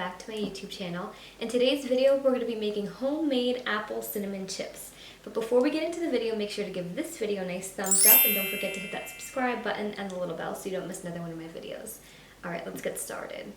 back to my YouTube channel. In today's video, we're going to be making homemade apple cinnamon chips. But before we get into the video, make sure to give this video a nice thumbs up and don't forget to hit that subscribe button and the little bell so you don't miss another one of my videos. Alright, let's get started.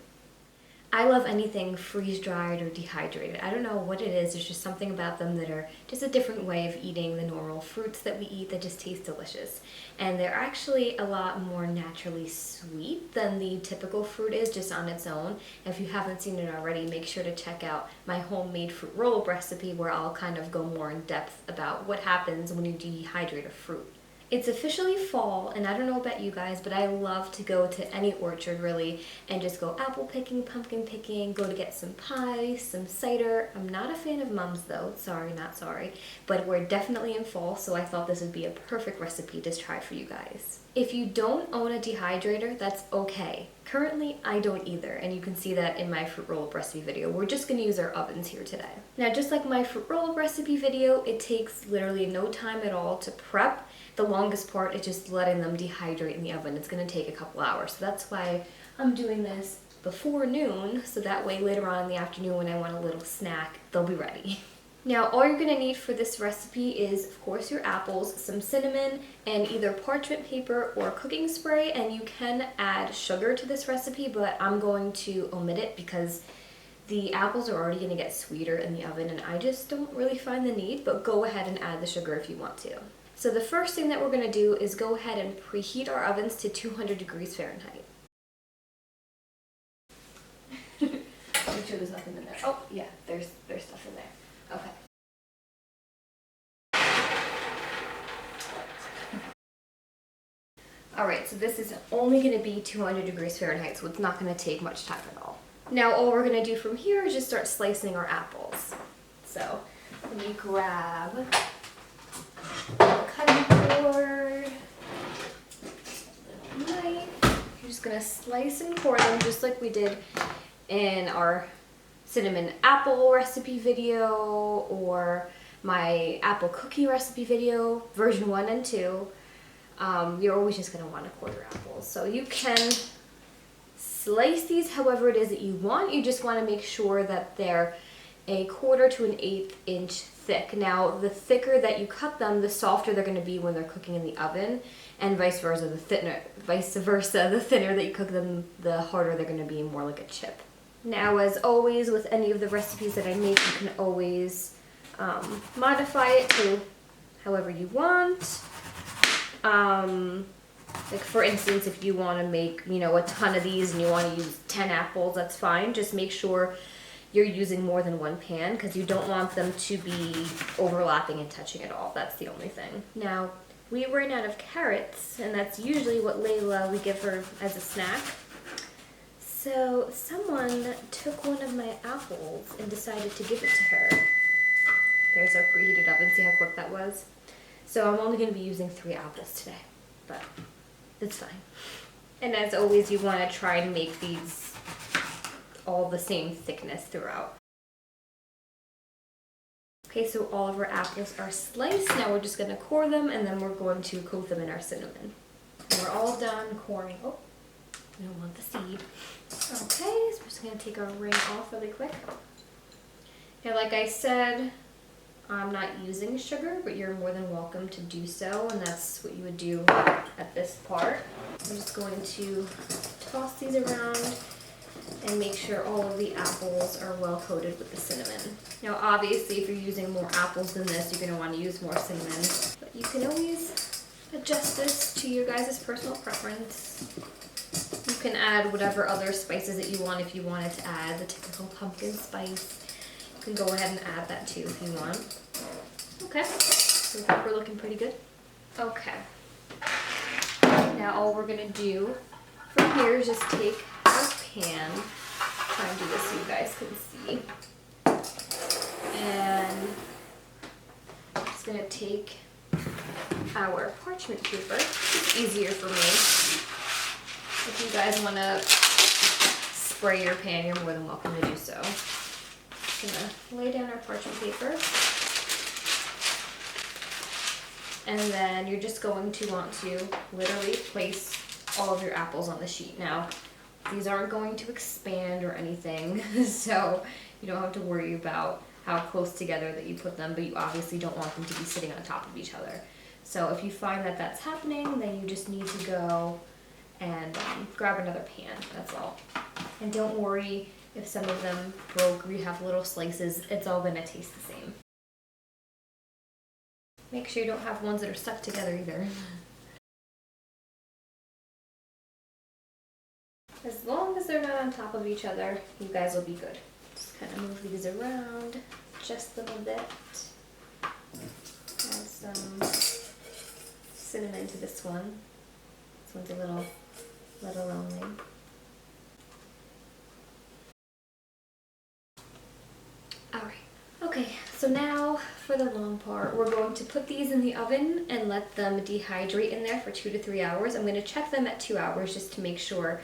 I love anything freeze-dried or dehydrated. I don't know what it is, there's just something about them that are just a different way of eating the normal fruits that we eat that just taste delicious. And they're actually a lot more naturally sweet than the typical fruit is just on its own. And if you haven't seen it already, make sure to check out my homemade fruit roll-up recipe where I'll kind of go more in depth about what happens when you dehydrate a fruit. It's officially fall, and I don't know about you guys, but I love to go to any orchard really and just go apple picking, pumpkin picking, go to get some pie, some cider. I'm not a fan of mums though, sorry, not sorry, but we're definitely in fall, so I thought this would be a perfect recipe to try for you guys. If you don't own a dehydrator, that's okay. Currently, I don't either, and you can see that in my fruit roll-up recipe video. We're just gonna use our ovens here today. Now, just like my fruit roll-up recipe video, it takes literally no time at all to prep. The longest part is just letting them dehydrate in the oven. It's gonna take a couple hours, so that's why I'm doing this before noon, so that way later on in the afternoon when I want a little snack, they'll be ready. Now, all you're gonna need for this recipe is, of course, your apples, some cinnamon, and either parchment paper or cooking spray, and you can add sugar to this recipe, but I'm going to omit it because the apples are already gonna get sweeter in the oven, and I just don't really find the need, but go ahead and add the sugar if you want to. So the first thing that we're gonna do is go ahead and preheat our ovens to 200 degrees Fahrenheit. Make sure there's nothing in there. Oh, yeah, there's stuff in there. Okay. Alright, so this is only going to be 200 degrees Fahrenheit, so it's not going to take much time at all. Now all we're going to do from here is just start slicing our apples. So let me grab a cutting board, a knife. You're just going to slice and core them just like we did in our cinnamon apple recipe video or my apple cookie recipe video, version 1 and 2. You're always just going to want to core your apples. So you can slice these however it is that you want. You just want to make sure that they're 1/4 to 1/8 inch thick. Now, the thicker that you cut them, the softer they're going to be when they're cooking in the oven, and vice versa. The thinner that you cook them, the harder they're going to be, more like a chip. Now, as always, with any of the recipes that I make, you can always modify it to however you want. Like for instance, if you want to make, a ton of these and you want to use 10 apples, that's fine. Just make sure you're using more than one pan because you don't want them to be overlapping and touching at all. That's the only thing. Now, we ran out of carrots, and that's usually what we give her as a snack. So someone took one of my apples and decided to give it to her. There's our preheated oven. See how quick that was? So I'm only going to be using 3 apples today, but it's fine. And as always, you want to try and make these all the same thickness throughout. Okay, so all of our apples are sliced. Now we're just going to core them, and then we're going to coat them in our cinnamon. And we're all done coring. Oh, we don't want the seed. Okay, so we're just going to take our ring off really quick. Now, like I said, I'm not using sugar, but you're more than welcome to do so, and that's what you would do at this part. I'm just going to toss these around and make sure all of the apples are well coated with the cinnamon. Now obviously if you're using more apples than this, you're going to want to use more cinnamon, but you can always adjust this to your guys' personal preference. You can add whatever other spices that you want if you wanted to add the typical pumpkin spice. You can go ahead and add that too if you want. Okay, so I think we're looking pretty good. Okay, now all we're going to do from here is just take our pan, try and do this so you guys can see, and I'm just going to take our parchment paper. It's easier for me. If you guys want to spray your pan, you're more than welcome to do so. Just going to lay down our parchment paper. And then you're just going to want to literally place all of your apples on the sheet. Now, These aren't going to expand or anything, so you don't have to worry about how close together that you put them, but you obviously don't want them to be sitting on top of each other. So if you find that that's happening, then you just need to go and grab another pan, that's all. And don't worry if some of them broke or you have little slices, it's all gonna taste the same. Make sure you don't have ones that are stuck together either. As long as they're not on top of each other, you guys will be good. Just kind of move these around just a little bit. Add some cinnamon to this one. This one's a little lonely. Alright, okay, so now for the long part, we're going to put these in the oven and let them dehydrate in there for 2 to 3 hours. I'm going to check them at 2 hours just to make sure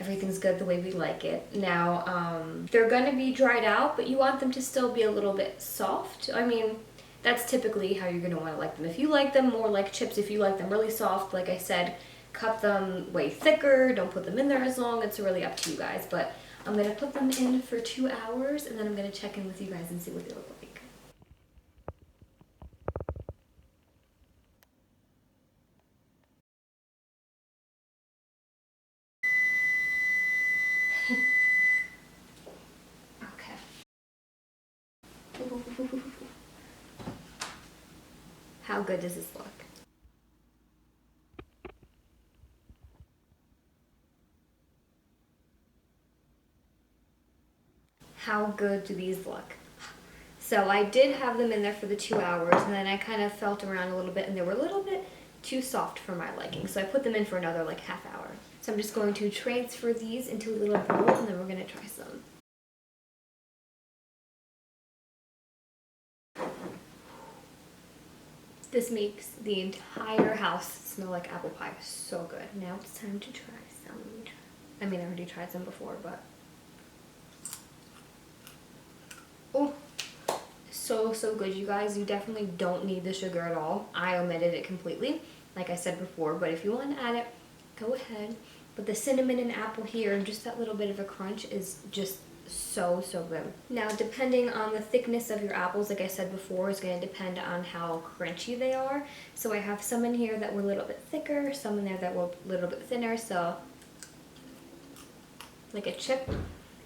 everything's good the way we like it. Now, they're going to be dried out, but you want them to still be a little bit soft. I mean, that's typically how you're going to want to like them. If you like them more like chips, if you like them really soft, like I said, cut them way thicker, don't put them in there as long. It's really up to you guys, but I'm going to put them in for 2 hours, and then I'm going to check in with you guys and see what they look like. How good does this look? How good do these look? So I did have them in there for the 2 hours, and then I kind of felt around a little bit, and they were a little bit too soft for my liking. So I put them in for another like half hour. So I'm just going to transfer these into a little bowl, and then we're going to try some. This makes the entire house smell like apple pie. So good. Now it's time to try some. I mean, I already tried some before, but... Oh, so good, you guys. You definitely don't need the sugar at all. I omitted it completely, like I said before, but if you want to add it, go ahead. But the cinnamon and apple here, and just that little bit of a crunch is just so good. Now, depending on the thickness of your apples, like I said before, is going to depend on how crunchy they are. So I have some in here that were a little bit thicker, some in there that were a little bit thinner, so like a chip,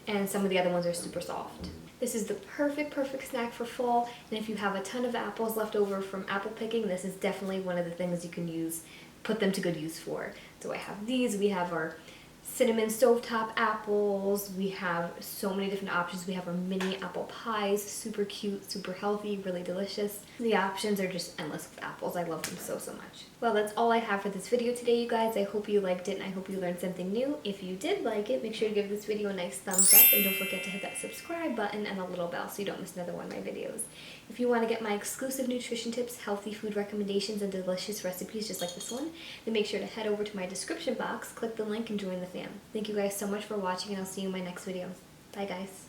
and some of the other ones are super soft. This is the perfect snack for fall, and if you have a ton of apples left over from apple picking, this is definitely one of the things you can use, put them to good use for. So I have these, we have our cinnamon stovetop apples, we have so many different options. We have our mini apple pies, super cute, super healthy, really delicious. The options are just endless with apples. I love them so much. Well, that's all I have for this video today, you guys. I hope you liked it, and I hope you learned something new. If you did like it, make sure to give this video a nice thumbs up, and don't forget to hit that subscribe button and the little bell so you don't miss another one of my videos. If you want to get my exclusive nutrition tips, healthy food recommendations, and delicious recipes just like this one, then make sure to head over to my description box, click the link, and join the fam. Thank you guys so much for watching, and I'll see you in my next video. Bye, guys.